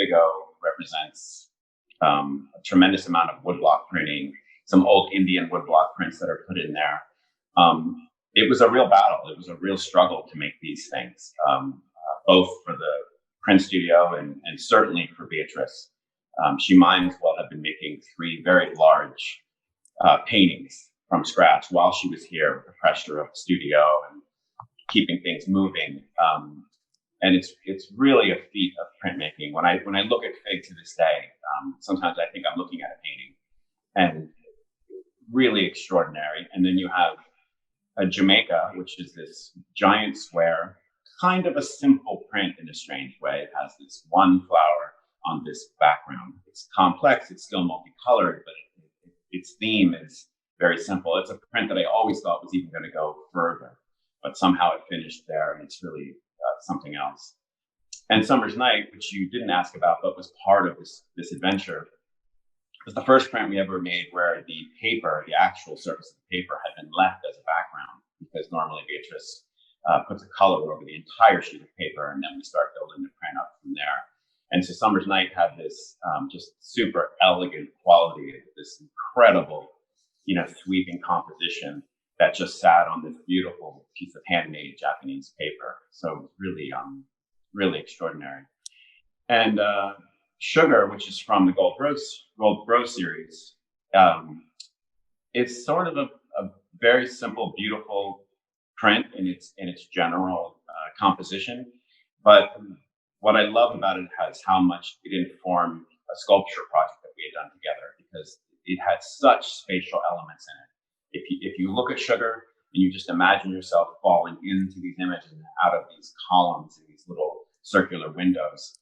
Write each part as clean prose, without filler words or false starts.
big O represents a tremendous amount of woodblock printing, some old Indian woodblock prints that are put in there. It was a real battle. It was a real struggle to make these things, both for the print studio and certainly for Beatrice. She might as well have been making 3 very large paintings from scratch while she was here with the pressure of the studio and keeping things moving. And it's really a feat of printmaking. When I look at Fig to this day, sometimes I think I'm looking at a painting, and really extraordinary. And then you have a Jamaica, which is this giant square, kind of a simple print in a strange way. It has this one flower on this background. It's complex, it's still multicolored, but its theme is very simple. It's a print that I always thought was even going to go further, but somehow it finished there, and it's really something else. And Summer's Night, which you didn't ask about, but was part of this adventure, was the first print we ever made where the paper, the actual surface of the paper, had been left as a background, because normally Beatrice puts a color over the entire sheet of paper, and then we start building the print up from there. And so Summer's Night had this just super elegant quality, this incredible, sweeping composition that just sat on this beautiful piece of handmade Japanese paper. So really, really extraordinary. And Sugar, which is from the Gold Rose series, it's sort of a very simple, beautiful print in its general composition. But what I love about it is how much it informed a sculpture project that we had done together, because it had such spatial elements in it. If you look at Sugar and you just imagine yourself falling into these images and out of these columns and these little circular windows,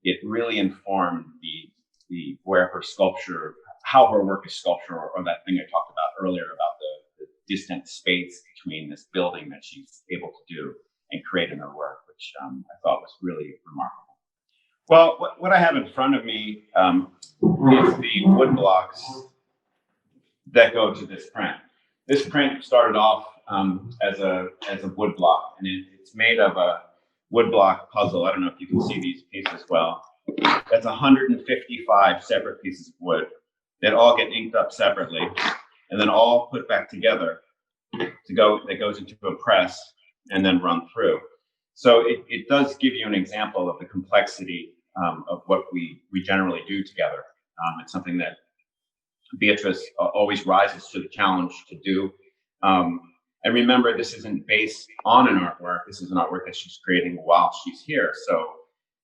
it really informed the where her sculpture, how her work is sculpture, or that thing I talked about earlier about the distant space between this building that she's able to do and create in her work, which I thought was really remarkable. Well, what I have in front of me is the wood blocks that go to this print. This print started off as a wood block, and it's made of a wood block puzzle. I don't know if you can see these pieces well. That's 155 separate pieces of wood that all get inked up separately, and then all put back together that goes into a press and then run through. So it does give you an example of the complexity of what we generally do together. It's something that Beatrice always rises to the challenge to do. And remember, this isn't based on an artwork. This is an artwork that she's creating while she's here. So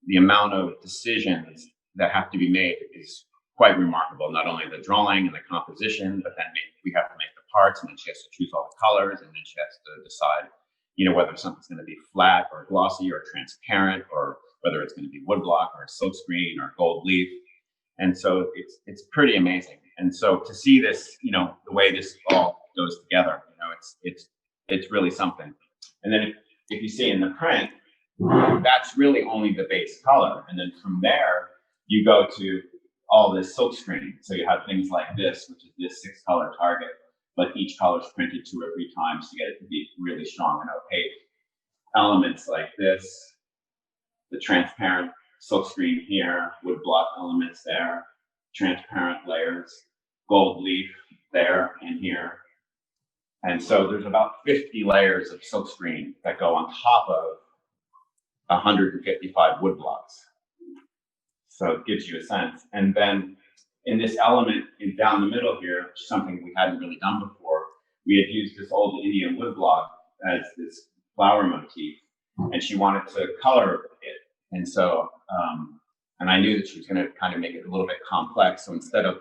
the amount of decisions that have to be made is quite remarkable. Not only the drawing and the composition, but then we have to make the parts, and then she has to choose all the colors, and then she has to decide, whether something's going to be flat or glossy or transparent, or whether it's going to be woodblock or silkscreen or gold leaf. And so it's pretty amazing. And so to see this, the way this all goes together, it's really something. And then if you see in the print, that's really only the base color. And then from there, you go to all this silkscreen. So you have things like this, which is this 6-color target, but each color is printed 2 or 3 times to get it to be really strong and opaque. Elements like this, the transparent silkscreen here, wood block elements there, transparent layers, gold leaf there and here. And so there's about 50 layers of silkscreen that go on top of 155 wood blocks. So it gives you a sense. And then in this element down the middle here, which is something we hadn't really done before, we had used this old Indian wood block as this flower motif, and she wanted to color it. And so, and I knew that she was going to kind of make it a little bit complex. So instead of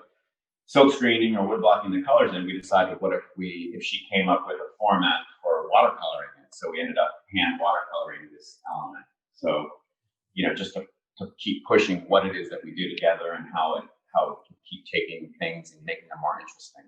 silk screening or wood blocking the colors in, we decided what if she came up with a format for watercoloring it. So we ended up hand watercoloring this element. So, just to keep pushing what it is that we do together and how it keep taking things and making them more interesting.